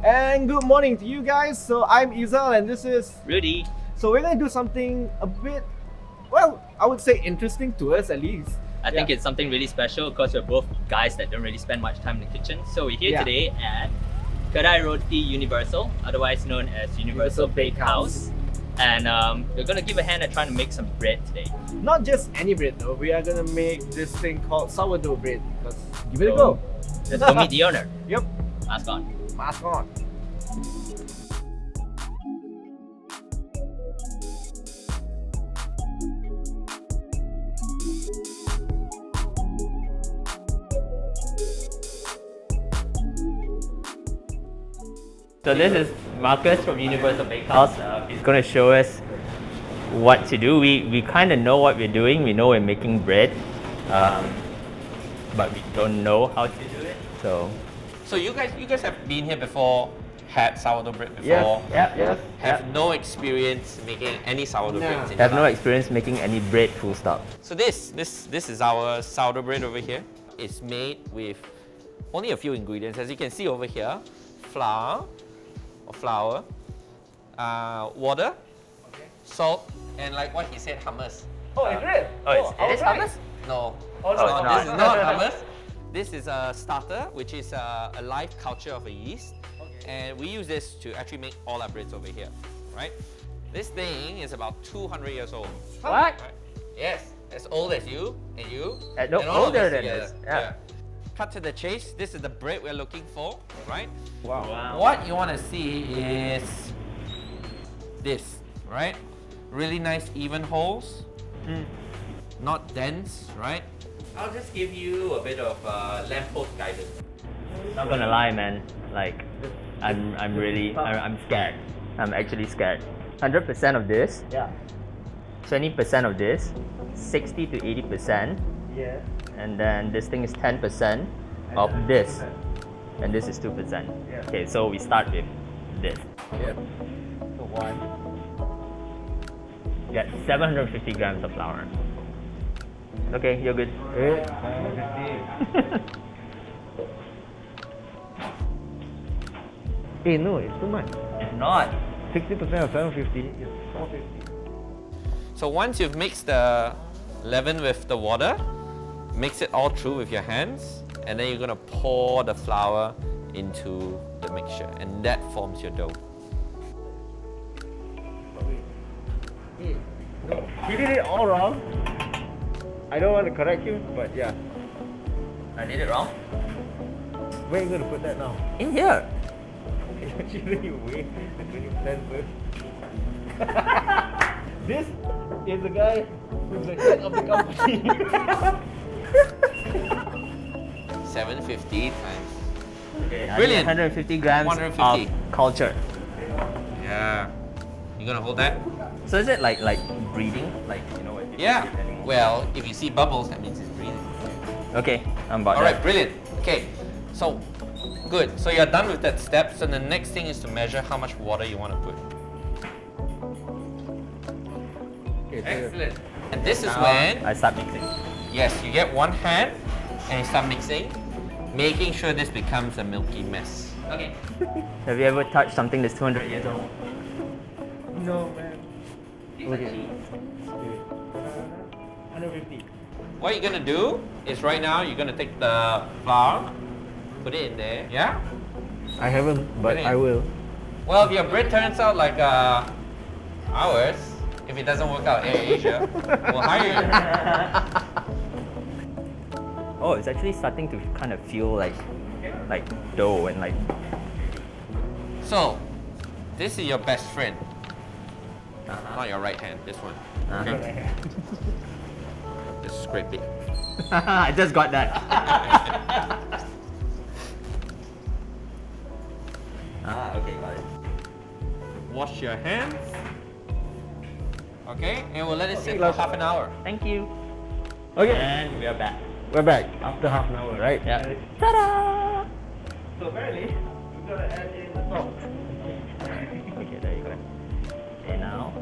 And good morning to you guys. So I'm Izal and this is Rudy. So we're gonna do something a bit, well, I would say interesting to us at least. I think it's something really special because we're both guys that don't really spend much time in the kitchen. So we're here today at Kedai Roti Universal, otherwise known as Universal Bakehouse. And we're gonna give a hand at trying to make some bread today. Not just any bread though, we are gonna make this thing called sourdough bread. Let's give it a go. Let's go meet the owner. Yep. Mask on. Mask on. So this is Marcus from Universal Bakehouse. He's going to show us what to do. We kind of know what we're doing. We know we're making bread, but we don't know how to do it. So you guys have been here before, had sourdough bread before. Yeah. Have no experience making any sourdough bread. Have no experience making any bread. Full stop. So this is our sourdough bread over here. It's made with only a few ingredients. As you can see over here, flour, water, salt, and like what he said, hummus. Oh, is it? It is hummus? No, Oh, no, this is not hummus. This is a starter, which is a live culture of a yeast. And we use this to actually make all our breads over here, right? This thing is about 200 years old. What? Right? Yes, as old as you and you. No, and all of older us than together. this. Yeah. Cut to the chase, this is the bread we're looking for, right? Wow. What you want to see is this, right? Really nice even holes, not dense, right? I'll just give you a bit of lamppost guidance. Not gonna lie, man. Like, I'm scared. I'm actually scared. 100% of this. Yeah. 20% of this. 60 to 80%. Yeah. And then this thing is 10% of this. And this is 2%. Yeah. Okay, so we start with this. Yep. So one. Get 750 grams of flour. Okay, you're good. Hey, no, it's too much. It's not. 60% of 750 is 450. So once you've mixed the leaven with the water, mix it all through with your hands, and then you're gonna pour the flour into the mixture, and that forms your dough. Hey, no, he did it all wrong. I don't want to correct you, but yeah. I did it wrong. Where are you going to put that now? In here. Shouldn't you wait the 20% first? This is the guy who's the head of the company. 750 times. Okay, Brilliant. 150 grams 150. of culture. Yeah. You gonna hold that? So is it like breathing? Like, you know what? Yeah. Well, if you see bubbles, that means it's breathing. Okay, I'm about All right, that. brilliant. Okay, so good. So you're done with that step. So the next thing is to measure how much water you want to put. Excellent. And this is when, I start mixing. yes, you get one hand and you start mixing, making sure this becomes a milky mess. Okay. Have you ever touched something that's 200 years old? No, man. Okay. 150. What you're gonna do is right now you're gonna take the flour, put it in there. Yeah. I haven't, but Brilliant. I will. Well, if your bread turns out like ours, if it doesn't work out, Air Asia, we'll hire you. Oh, it's actually starting to kind of feel like dough and like. So, this is your best friend. Not your right hand, this one. Okay. Just scrape it. I just got that. Okay, got it. Wash your hands. Okay, and we'll let it sit for half an hour. Thank you. Okay. And we are back. We're back after half an hour, right? Yeah. Ta-da! So apparently, we gotta add in the salt. Okay, there you go. Okay, now.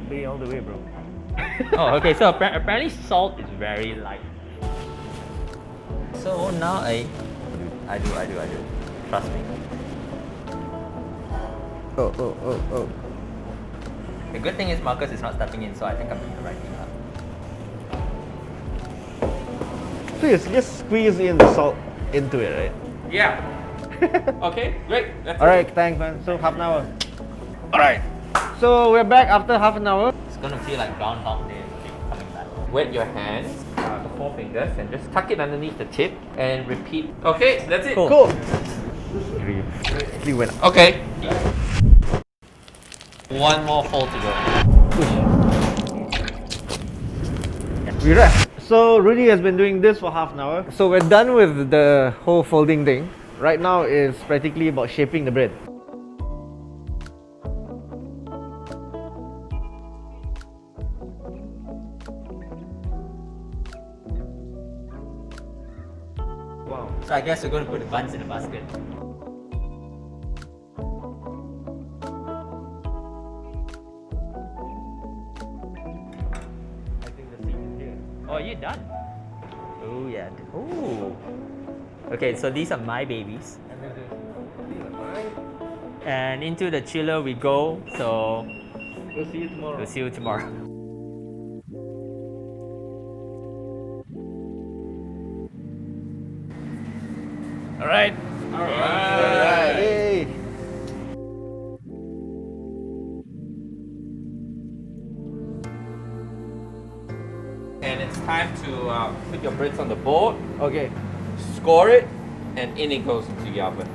Be all the way, bro. Oh, okay. So apparently salt is very light. So now I I do. Trust me. Oh. The good thing is Marcus is not stepping in, so I think I'm doing the right thing. Please, just squeeze in the salt into it, right? Yeah. Okay, great. That's Alright, thanks man. So half an hour. Alright. So we're back after half an hour. It's gonna feel like Groundhog Day if you keep coming back. Wet your hands, the 4 fingers, and just tuck it underneath the tip and repeat. Okay, that's it. Cool. Really went up. Okay. One more fold to go. We rest. So Rudy has been doing this for half an hour. So we're done with the whole folding thing. Right now is practically about shaping the bread. Wow. So I guess we're gonna put the buns in the basket. I think the seam is here. Oh, you're done. Oh yeah. Oh. Okay, so these are my babies. And then these are mine. And into the chiller we go. So We'll see you tomorrow. we'll see you tomorrow. Alright. Alright. Yay. And it's time to put your breads on the board, Okay. score it, and in it goes into the oven.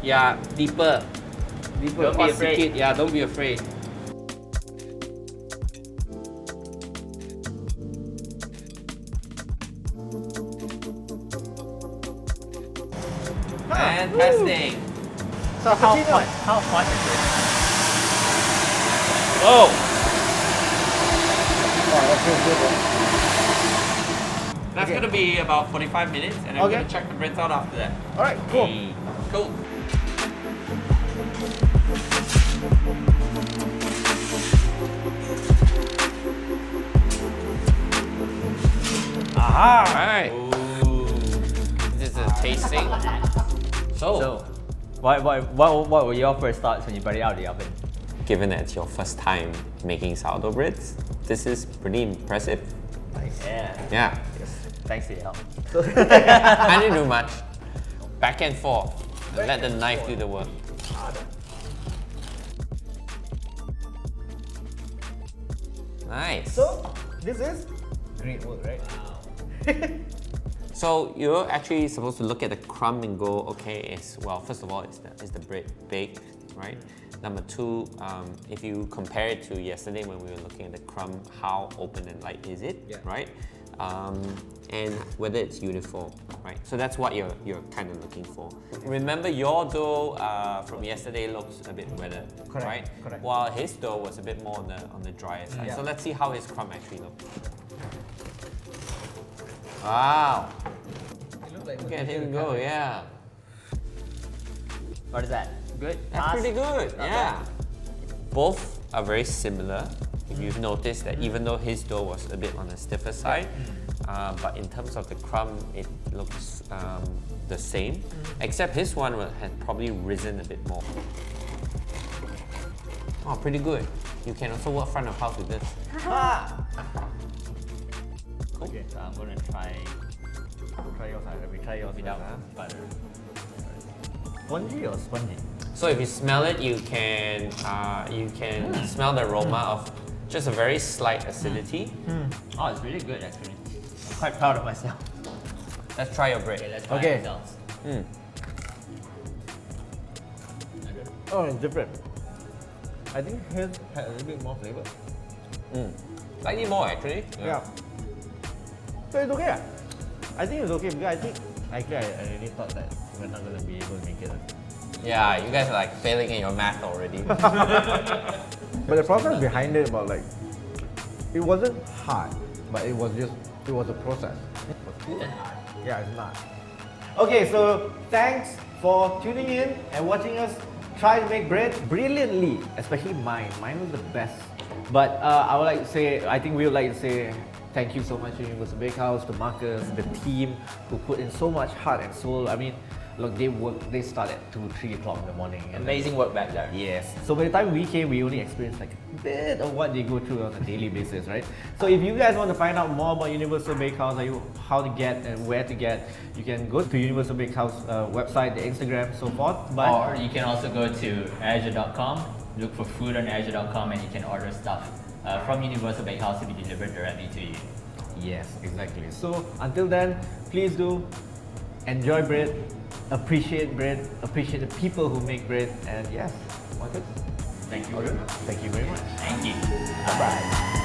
Yeah, deeper. Deeper. Don't be afraid. Stick it. Yeah, don't be afraid. Fantastic. So how hot is it? Whoa. Wow, that feels good. That's Okay. gonna be about 45 minutes, and I'm Okay. gonna check the breads out after that. Alright, cool. Hey, cool. Aha! Alright. This is a tasting. So, what were your first thoughts when you brought it out of the oven? Given that it's your first time making sourdough breads, this is pretty impressive. Yeah. Yeah. Thanks to your help. I didn't do much. Back and forth. Let the knife do the work. Nice. So, this is great work, right? So you're actually supposed to look at the crumb and go, okay, first of all, is the bread baked, right? Number two, if you compare it to yesterday when we were looking at the crumb, how open and light is it, right? And whether it's uniform, right? So that's what you're kind of looking for. Remember, your dough from yesterday looks a bit wetter, Correct, right? correct. While his dough was a bit more on the drier side. Yeah. So let's see how his crumb actually looks. Wow. Look at him go, yeah. What is that? Good? That's Pass? pretty good, Not yeah. bad. Both are very similar. If you've noticed that even though his dough was a bit on the stiffer side, but in terms of the crumb, it looks the same, except his one had probably risen a bit more. Oh, pretty good. You can also work front of house with this. Okay, so I'm gonna try yours. We try yours without butter. Spongy or spongy? So if you smell it, you can smell the aroma of just a very slight acidity. Oh, it's really good actually. I'm quite proud of myself. Let's try your bread. Okay, let's try Okay. the results. Oh, it's different. I think his had a little bit more flavor. Slightly more actually. Yeah. So it's okay. I think it's okay because I think actually I really thought that we're not gonna be able to make it. Yeah, you guys are like failing in your math already. But the process behind it about like it wasn't hard, but it was a process. Yeah, it's not. Okay, so thanks for tuning in and watching us try to make bread brilliantly, especially mine. Mine was the best. But I would like to say, I think we would like to say thank you so much to Universal Bakehouse, to Marcus, the team who put in so much heart and soul. I mean, look, they start at 2, 3 o'clock in the morning. And Amazing work back there. yes. So by the time we came, we only experienced like a bit of what they go through on a daily basis, right? So if you guys want to find out more about Universal Bakehouse, how to get and where to get, you can go to Universal Bakehouse website, the Instagram, so forth. But Or you can also go to azure.com, look for food on azure.com, and you can order stuff from Universal Bakehouse to be delivered directly to you. yes, exactly. So until then, please do enjoy bread, appreciate the people who make bread, and yes, Marcus, Thank you. thank you very much. Thank you. Bye.